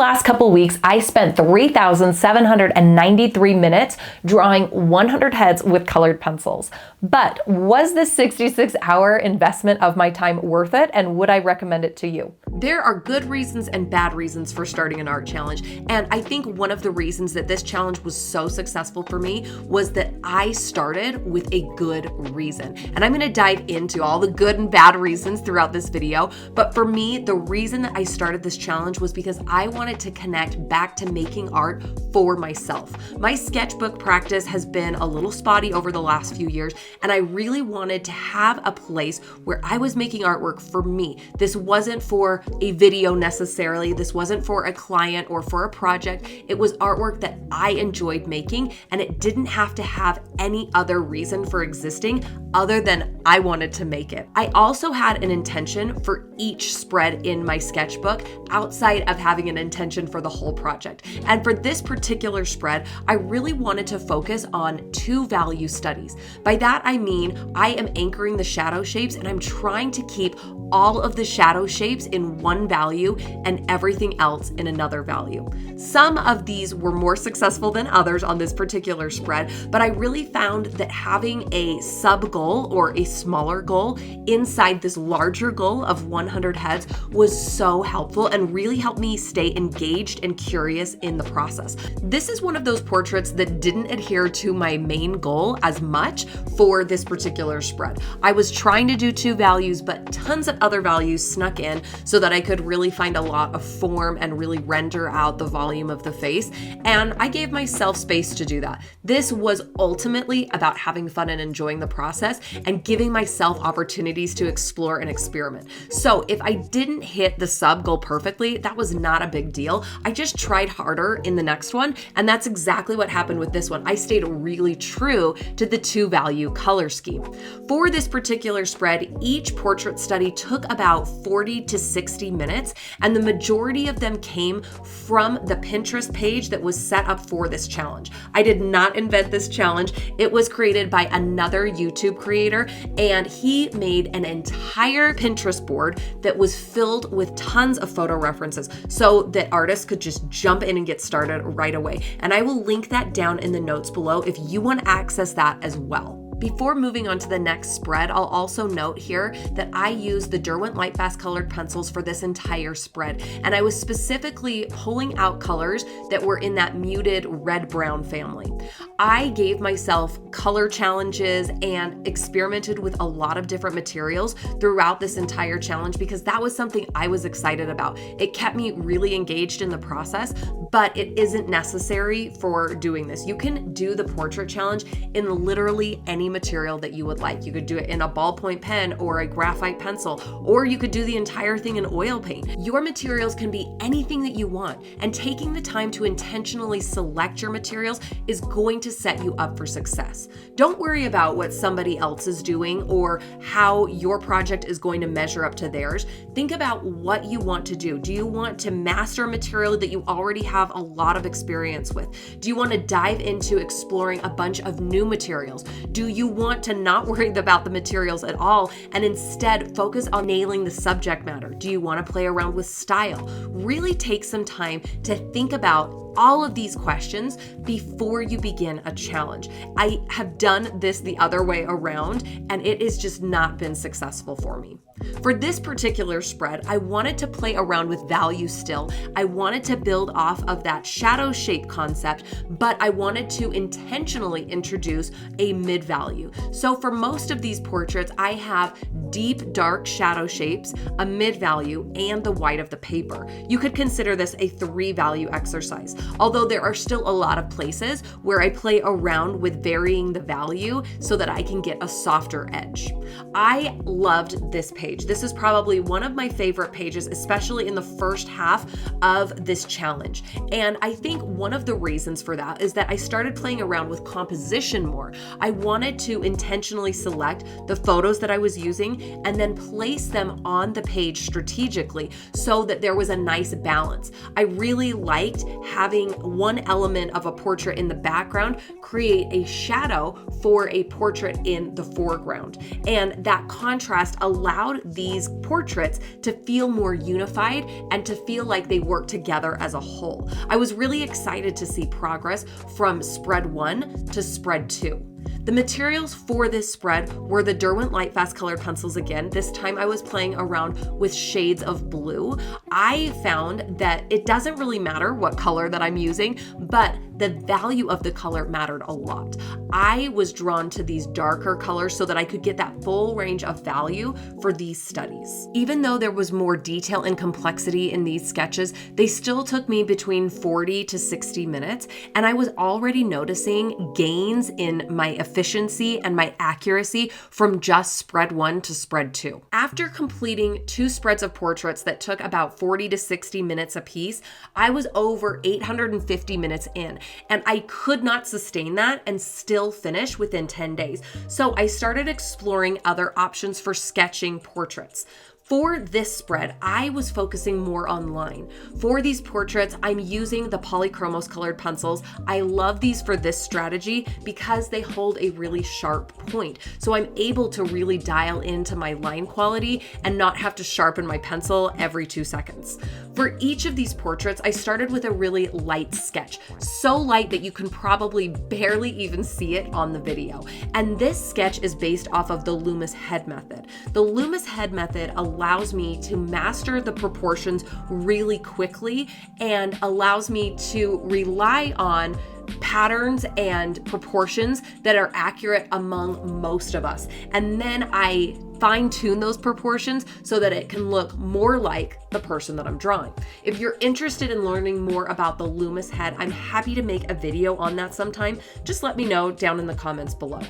last couple weeks, I spent 3,793 minutes drawing 100 heads with colored pencils. But was this 66-hour investment of my time worth it, and would I recommend it to you? There are good reasons and bad reasons for starting an art challenge, and I think one of the reasons that this challenge was so successful for me was that I started with a good reason. And I'm going to dive into all the good and bad reasons throughout this video, but for me, the reason that I started this challenge was because I wanted to connect back to making art for myself. My sketchbook practice has been a little spotty over the last few years, and I really wanted to have a place where I was making artwork for me. This wasn't for a video necessarily. This wasn't for a client or for a project. It was artwork that I enjoyed making, and it didn't have to have any other reason for existing other than I wanted to make it. I also had an intention for each spread in my sketchbook outside of having an intention for the whole project. And for this particular spread, I really wanted to focus on two value studies. By that, I mean, I am anchoring the shadow shapes and I'm trying to keep all of the shadow shapes in one value and everything else in another value. Some of these were more successful than others on this particular spread, but I really found that having a sub goal or a smaller goal inside this larger goal of 100 heads was so helpful and really helped me stay engaged and curious in the process. This is one of those portraits that didn't adhere to my main goal as much for this particular spread. I was trying to do two values, but tons of other values snuck in so that I could really find a lot of form and really render out the volume of the face. And I gave myself space to do that. This was ultimately about having fun and enjoying the process and giving myself opportunities to explore and experiment. So if I didn't hit the sub goal perfectly, that was not a big deal. I just tried harder in the next one. And that's exactly what happened with this one. I stayed really true to the two value color scheme. For this particular spread, each portrait study took about 40 to 60 minutes, and the majority of them came from the Pinterest page that was set up for this challenge. I did not invent this challenge. It was created by another YouTube creator, and he made an entire Pinterest board that was filled with tons of photo references so that artists could just jump in and get started right away. And I will link that down in the notes below if you want to access that as well. Before moving on to the next spread, I'll also note here that I used the Derwent Lightfast colored pencils for this entire spread, and I was specifically pulling out colors that were in that muted red-brown family. I gave myself color challenges and experimented with a lot of different materials throughout this entire challenge because that was something I was excited about. It kept me really engaged in the process, but it isn't necessary for doing this. You can do the portrait challenge in literally any material that you would like. You could do it in a ballpoint pen or a graphite pencil, or you could do the entire thing in oil paint. Your materials can be anything that you want, and taking the time to intentionally select your materials is going to set you up for success. Don't worry about what somebody else is doing or how your project is going to measure up to theirs. Think about what you want to do. Do you want to master a material that you already have a lot of experience with? Do you want to dive into exploring a bunch of new materials? Do you want to not worry about the materials at all and instead focus on nailing the subject matter? Do you want to play around with style? Really take some time to think about all of these questions before you begin a challenge. I have done this the other way around, and it has just not been successful for me. For this particular spread, I wanted to play around with value still. I wanted to build off of that shadow shape concept, but I wanted to intentionally introduce a mid-value. So for most of these portraits, I have deep, dark shadow shapes, a mid-value, and the white of the paper. You could consider this a 3-value exercise, although there are still a lot of places where I play around with varying the value so that I can get a softer edge. I loved this page. This is probably one of my favorite pages, especially in the first half of this challenge. And I think one of the reasons for that is that I started playing around with composition more. I wanted to intentionally select the photos that I was using and then place them on the page strategically so that there was a nice balance. I really liked having one element of a portrait in the background create a shadow for a portrait in the foreground. And that contrast allowed these portraits to feel more unified and to feel like they work together as a whole. I was really excited to see progress from spread 1 to spread 2. The materials for this spread were the Derwent Lightfast colored pencils again. This time I was playing around with shades of blue. I found that it doesn't really matter what color that I'm using, but the value of the color mattered a lot. I was drawn to these darker colors so that I could get that full range of value for these studies. Even though there was more detail and complexity in these sketches, they still took me between 40 to 60 minutes, and I was already noticing gains in my efficiency and my accuracy from just spread 1 to spread 2. After completing 2 spreads of portraits that took about 40 to 60 minutes apiece, I was over 850 minutes in, and I could not sustain that and still finish within 10 days. So I started exploring other options for sketching portraits. For this spread, I was focusing more on line. For these portraits, I'm using the polychromos colored pencils. I love these for this strategy because they hold a really sharp point. So I'm able to really dial into my line quality and not have to sharpen my pencil every 2 seconds. For each of these portraits, I started with a really light sketch. So light that you can probably barely even see it on the video. And this sketch is based off of the Loomis head method. The Loomis head method allows me to master the proportions really quickly and allows me to rely on patterns and proportions that are accurate among most of us. And then I fine-tune those proportions so that it can look more like the person that I'm drawing. If you're interested in learning more about the Loomis head, I'm happy to make a video on that sometime. Just let me know down in the comments below.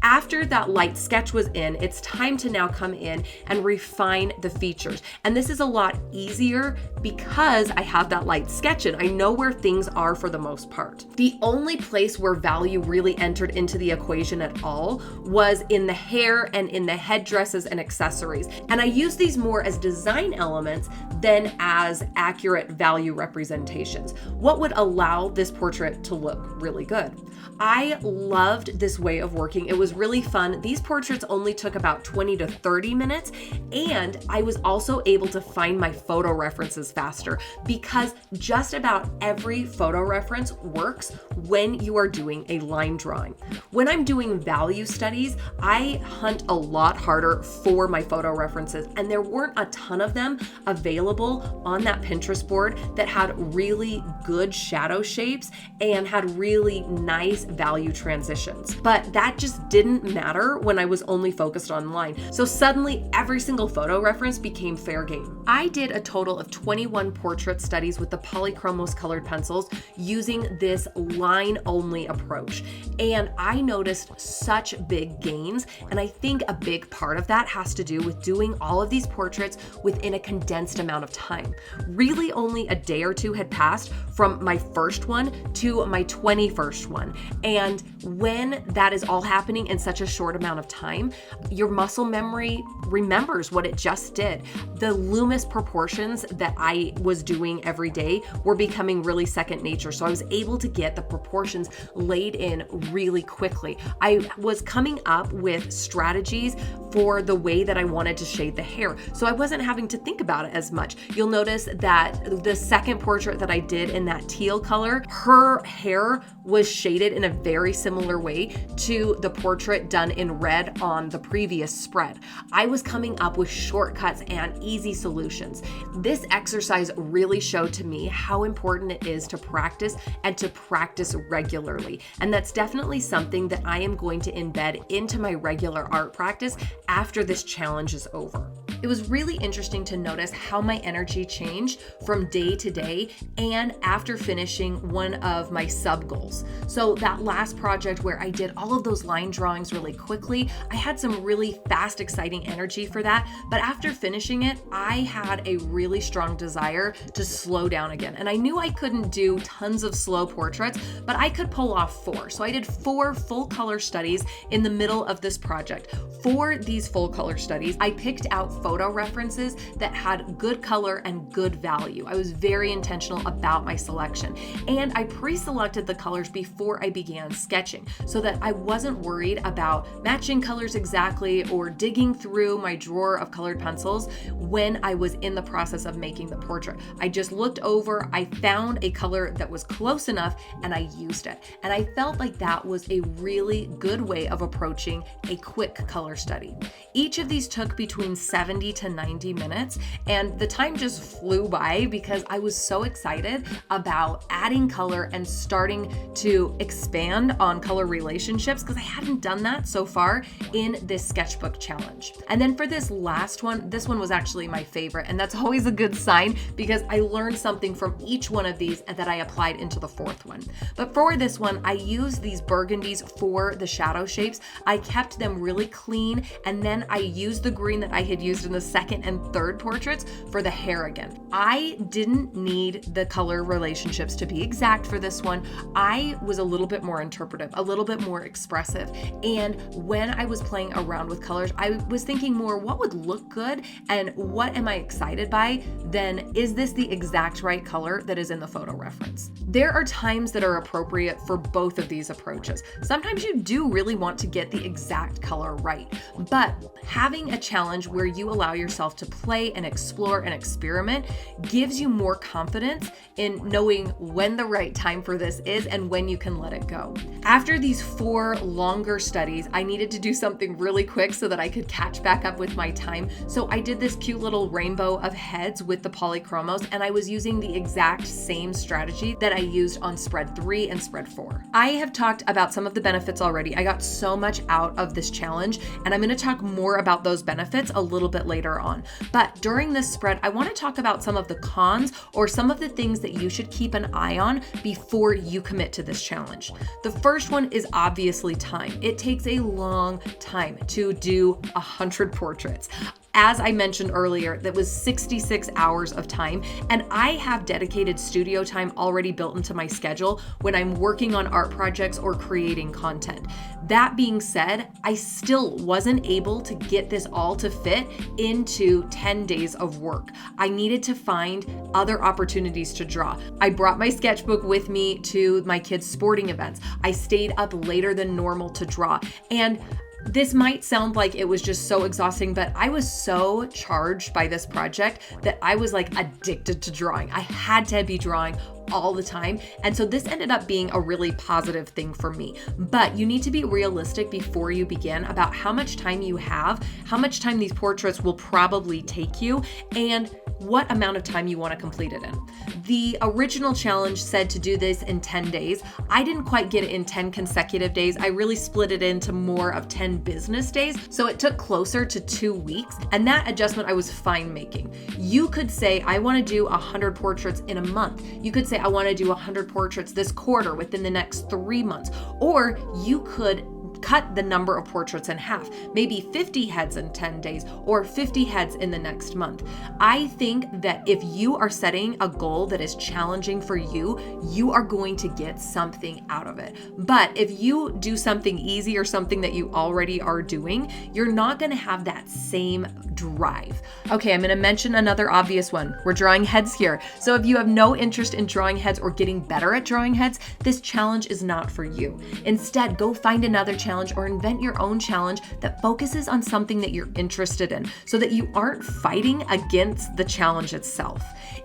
After that light sketch was in, it's time to now come in and refine the features. And this is a lot easier because I have that light sketch in. I know where things are for the most part. The only place where value really entered into the equation at all was in the hair and in the headdresses and accessories. And I use these more as design elements than as accurate value representations. What would allow this portrait to look really good? I loved this way of working. It was really fun. These portraits only took about 20 to 30 minutes, and I was also able to find my photo references faster because just about every photo reference works when you are doing a line drawing. When I'm doing value studies, I hunt a lot harder for my photo references, and there weren't a ton of them available on that Pinterest board that had really good shadow shapes and had really nice value transitions. But that just didn't matter when I was only focused on line. So suddenly every single photo reference became fair game. I did a total of 21 portrait studies with the polychromos colored pencils using this line only approach. And I noticed such big gains. And I think a big part of that has to do with doing all of these portraits within a condensed amount of time. Really only a day or two had passed from my first one to my 21st one. And when that is all happening in such a short amount of time, your muscle memory remembers what it just did. The Loomis proportions that I was doing every day were becoming really second nature. So I was able to get the proportions laid in really quickly. I was coming up with strategies for the way that I wanted to shade the hair. So I wasn't having to think about it as much. You'll notice that the second portrait that I did in that teal color, her hair was shaded in a very similar way to the portrait done in red on the previous spread. I was coming up with shortcuts and easy solutions. This exercise really showed to me how important it is to practice and to practice regularly. And that's definitely something that I am going to embed into my regular art practice after this challenge is over. It was really interesting to notice how my energy changed from day to day and after finishing one of my sub goals. So that last project where I did all of those line drawings really quickly, I had some really fast, exciting energy for that. But after finishing it, I had a really strong desire to slow down again. And I knew I couldn't do tons of slow portraits, but I could pull off 4. So I did 4 full color studies in the middle of this project. For these full color studies, I picked out photo references that had good color and good value. I was very intentional about my selection. And I pre-selected the colors before I began sketching so that I wasn't worried about matching colors exactly or digging through my drawer of colored pencils when I was in the process of making the portrait. I just looked over, I found a color that was close enough, and I used it. And I felt like that was a really good way of approaching a quick color study. Each of these took between 70 to 90 minutes, and the time just flew by because I was so excited about adding color and starting to expand on color relationships because I hadn't done that so far in this sketchbook challenge. And then for this last one, this one was actually my favorite, and that's always a good sign because I learned something from each one of these that I applied into the fourth one. But for this one, I used these burgundies for the shadow shapes. I kept them really clean, and then I used the green that I had used in the second and third portraits for the hair again. I didn't need the color relationships to be exact for this one. I was a little bit more interpretive, a little bit more expressive. And when I was playing around with colors, I was thinking more what would look good and what am I excited by than is this the exact right color that is in the photo reference. There are times that are appropriate for both of these approaches. Sometimes you do really want to get the exact color right, but having a challenge where you allow yourself to play and explore and experiment gives you more confidence in knowing when the right time for this is and when you can let it go. After these 4 longer studies, I needed to do something really quick so that I could catch back up with my time. So I did this cute little rainbow of heads with the polychromos, and I was using the exact same strategy that I used on spread 3 and spread 4. I have talked about some of the benefits already. I got so much out of this challenge, and I'm going to talk more about those benefits a little bit later on. But during this spread, I want to talk about some of the cons or some of the things that you should keep an eye on before you commit to this challenge. The first one is obviously time. It takes a long time to do 100 portraits. As I mentioned earlier, that was 66 hours of time, and I have dedicated studio time already built into my schedule when I'm working on art projects or creating content. That being said, I still wasn't able to get this all to fit into 10 days of work. I needed to find other opportunities to draw. I brought my sketchbook with me to my kids' sporting events. I stayed up later than normal to draw, and this might sound like it was just so exhausting, but I was so charged by this project that I was like addicted to drawing. I had to be drawing all the time. And so this ended up being a really positive thing for me. But you need to be realistic before you begin about how much time you have, how much time these portraits will probably take you, and what amount of time you want to complete it in. The original challenge said to do this in 10 days. I didn't quite get it in 10 consecutive days. I really split it into more of 10 business days. So it took closer to 2 weeks. And that adjustment I was fine making. You could say, I want to do 100 portraits in a month. You could say, I want to do 100 portraits this quarter within the next 3 months. Or you could cut the number of portraits in half, maybe 50 heads in 10 days or 50 heads in the next month. I think that if you are setting a goal that is challenging for you, you are going to get something out of it. But if you do something easy or something that you already are doing, you're not going to have that same drive. Okay, I'm going to mention another obvious one. We're drawing heads here. So if you have no interest in drawing heads or getting better at drawing heads, this challenge is not for you. Instead, go find another challenge or invent your own challenge that focuses on something that you're interested in so that you aren't fighting against the challenge itself.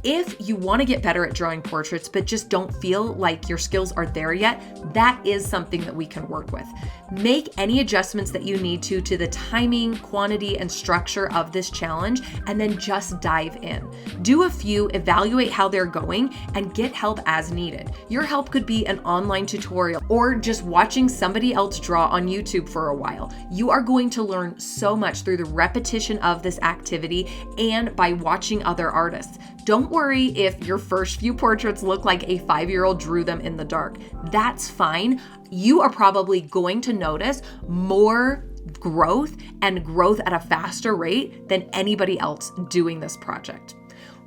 If you want to get better at drawing portraits but just don't feel like your skills are there yet, that is something that we can work with. Make any adjustments that you need to the timing, quantity, and structure of this challenge, and then just dive in. Do a few, evaluate how they're going, and get help as needed. Your help could be an online tutorial or just watching somebody else draw on YouTube for a while. You are going to learn so much through the repetition of this activity and by watching other artists. Don't worry if your first few portraits look like a 5-year-old drew them in the dark. That's fine. You are probably going to notice more growth and growth at a faster rate than anybody else doing this project.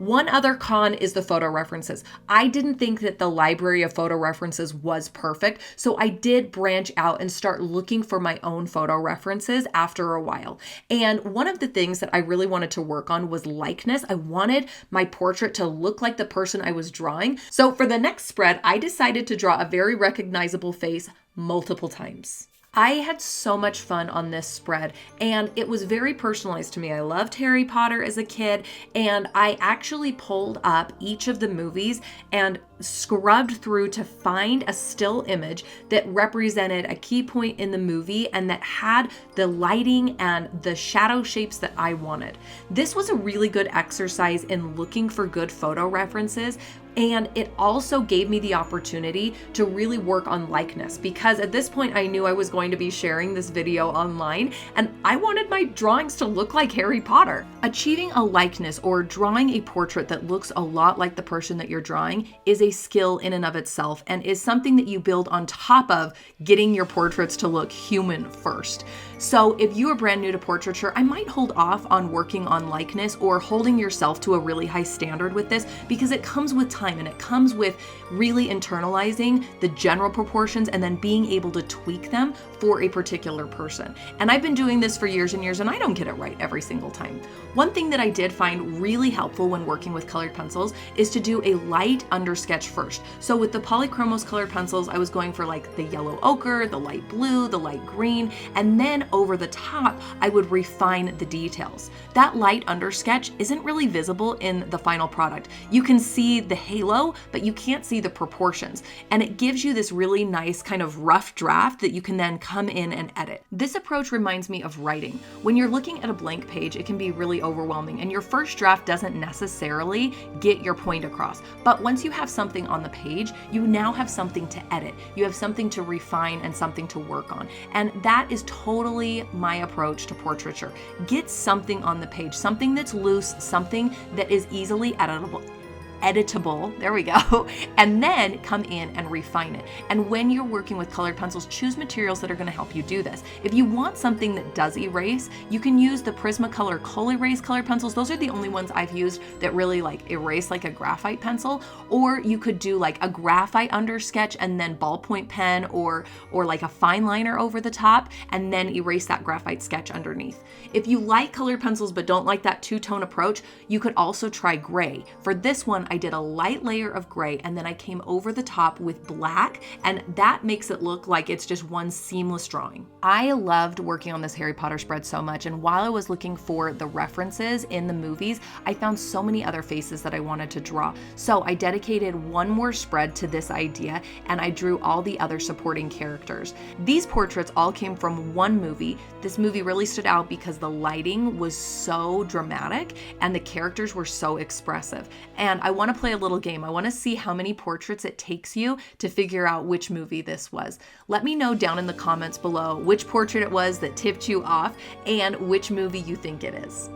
One other con is the photo references. I didn't think that the library of photo references was perfect, so I did branch out and start looking for my own photo references after a while. And one of the things that I really wanted to work on was likeness. I wanted my portrait to look like the person I was drawing. So for the next spread, I decided to draw a very recognizable face multiple times. I had so much fun on this spread, and it was very personalized to me. I loved Harry Potter as a kid, and I actually pulled up each of the movies and scrubbed through to find a still image that represented a key point in the movie and that had the lighting and the shadow shapes that I wanted. This was a really good exercise in looking for good photo references, and it also gave me the opportunity to really work on likeness, because at this point I knew I was going to be sharing this video online and I wanted my drawings to look like Harry Potter. Achieving a likeness or drawing a portrait that looks a lot like the person that you're drawing is a skill in and of itself, and is something that you build on top of getting your portraits to look human first. So if you are brand new to portraiture, I might hold off on working on likeness or holding yourself to a really high standard with this, because it comes with time and it comes with really internalizing the general proportions and then being able to tweak them for a particular person. And I've been doing this for years and years, and I don't get it right every single time. One thing that I did find really helpful when working with colored pencils is to do a light under sketch first. So with the Polychromos colored pencils, I was going for like the yellow ochre, the light blue, the light green, and then over the top, I would refine the details. That light under sketch isn't really visible in the final product. You can see the halo, but you can't see the proportions. And it gives you this really nice kind of rough draft that you can then come in and edit. This approach reminds me of writing. When you're looking at a blank page, it can be really overwhelming, and your first draft doesn't necessarily get your point across. But once you have something on the page, you now have something to edit. You have something to refine and something to work on. And that is totally my approach to portraiture. Get something on the page, something that's loose, something that is easily editable, there we go, and then come in and refine it. And when you're working with colored pencils, choose materials that are going to help you do this. If you want something that does erase, you can use the Prismacolor Kohl Erase colored pencils. Those are the only ones I've used that really like erase like a graphite pencil. Or you could do like a graphite under sketch and then ballpoint pen or like a fine liner over the top and then erase that graphite sketch underneath. If you like colored pencils but don't like that two-tone approach, you could also try gray. For this one, I did a light layer of gray and then I came over the top with black, and that makes it look like it's just one seamless drawing. I loved working on this Harry Potter spread so much, and while I was looking for the references in the movies, I found so many other faces that I wanted to draw. So I dedicated one more spread to this idea and I drew all the other supporting characters. These portraits all came from one movie. This movie really stood out because the lighting was so dramatic and the characters were so expressive. And I want to play a little game. I want to see how many portraits it takes you to figure out which movie this was. Let me know down in the comments below which portrait it was that tipped you off and which movie you think it is.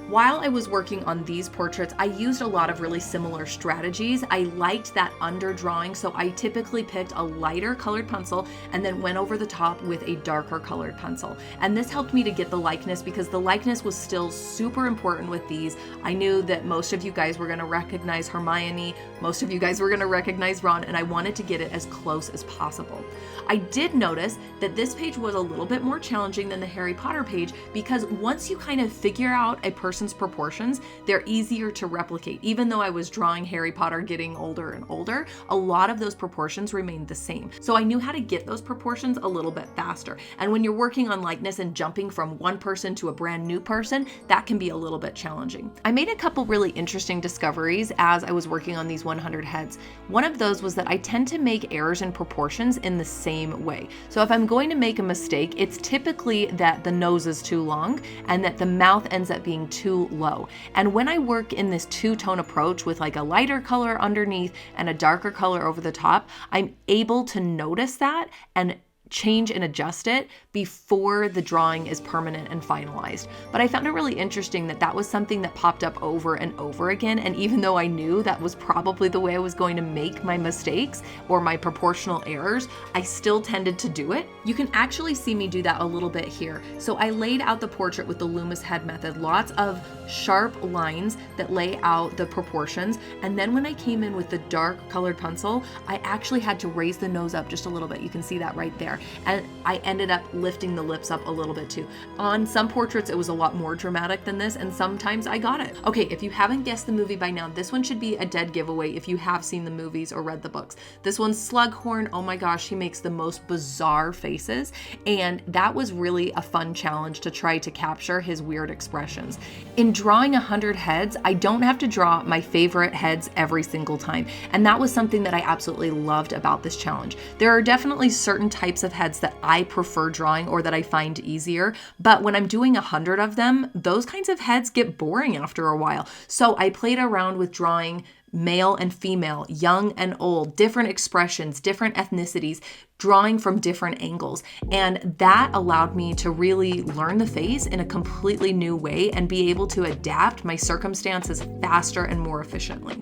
While I was working on these portraits, I used a lot of really similar strategies. I liked that underdrawing, so I typically picked a lighter colored pencil and then went over the top with a darker colored pencil. And this helped me to get the likeness, because the likeness was still super important with these. I knew that most of you guys were going to recognize Hermione, most of you guys were going to recognize Ron, and I wanted to get it as close as possible. I did notice that this page was a little bit more challenging than the Harry Potter page, because once you kind of figure out a person's proportions, they're easier to replicate. Even though I was drawing Harry Potter getting older and older, a lot of those proportions remained the same. So I knew how to get those proportions a little bit faster. And when you're working on likeness and jumping from one person to a brand new person, that can be a little bit challenging. I made a couple really interesting discoveries as I was working on these 100 heads. One of those was that I tend to make errors in proportions in the same way. So if I'm going to make a mistake, it's typically that the nose is too long and that the mouth ends up being too low. And when I work in this two-tone approach with like a lighter color underneath and a darker color over the top, I'm able to notice that and change and adjust it before the drawing is permanent and finalized. But I found it really interesting that that was something that popped up over and over again. And even though I knew that was probably the way I was going to make my mistakes or my proportional errors, I still tended to do it. You can actually see me do that a little bit here. So I laid out the portrait with the Loomis head method, lots of sharp lines that lay out the proportions. And then when I came in with the dark colored pencil, I actually had to raise the nose up just a little bit. You can see that right there. And I ended up lifting the lips up a little bit too. On some portraits, it was a lot more dramatic than this, and sometimes I got it. Okay, if you haven't guessed the movie by now, this one should be a dead giveaway if you have seen the movies or read the books. This one's Slughorn. Oh my gosh, he makes the most bizarre faces, and that was really a fun challenge to try to capture his weird expressions. In drawing 100 heads, I don't have to draw my favorite heads every single time, and that was something that I absolutely loved about this challenge. There are definitely certain types of heads that I prefer drawing or that I find easier, but when I'm doing 100 of them, those kinds of heads get boring after a while. So I played around with drawing male and female, young and old, different expressions, different ethnicities, drawing from different angles. And that allowed me to really learn the face in a completely new way and be able to adapt my circumstances faster and more efficiently.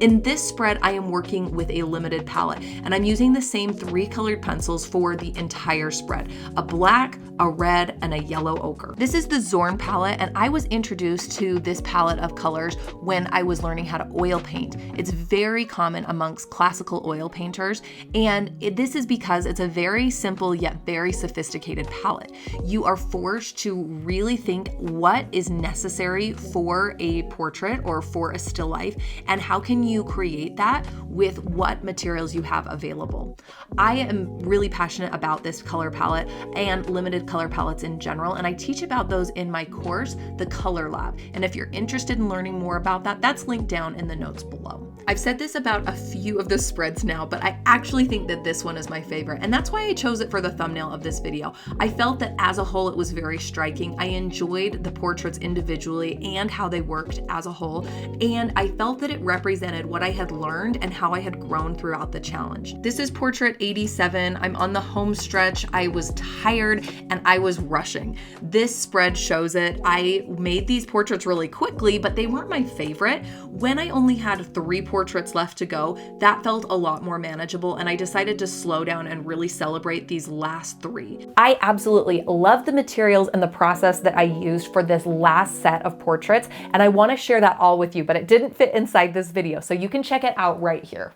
In this spread, I am working with a limited palette, and I'm using the same 3 colored pencils for the entire spread: a black, a red, and a yellow ochre. This is the Zorn palette, and I was introduced to this palette of colors when I was learning how to oil paint. It's very common amongst classical oil painters, and this is because it's a very simple yet very sophisticated palette. You are forced to really think what is necessary for a portrait or for a still life, and how can you create that with what materials you have available. I am really passionate about this color palette and limited color palettes in general, and I teach about those in my course, The Color Lab. And if you're interested in learning more about that, that's linked down in the notes below. I've said this about a few of the spreads now, but I actually think that this one is my favorite, and that's why I chose it for the thumbnail of this video. I felt that as a whole, it was very striking. I enjoyed the portraits individually and how they worked as a whole, and I felt that it represented what I had learned and how I had grown throughout the challenge. This is portrait 87. I'm on the home stretch. I was tired and I was rushing. This spread shows it. I made these portraits really quickly, but they weren't my favorite. When I only had 3 portraits left to go, that felt a lot more manageable, and I decided to slow down and really celebrate these last 3. I absolutely love the materials and the process that I used for this last set of portraits, and I want to share that all with you, but it didn't fit inside this video, so you can check it out right here.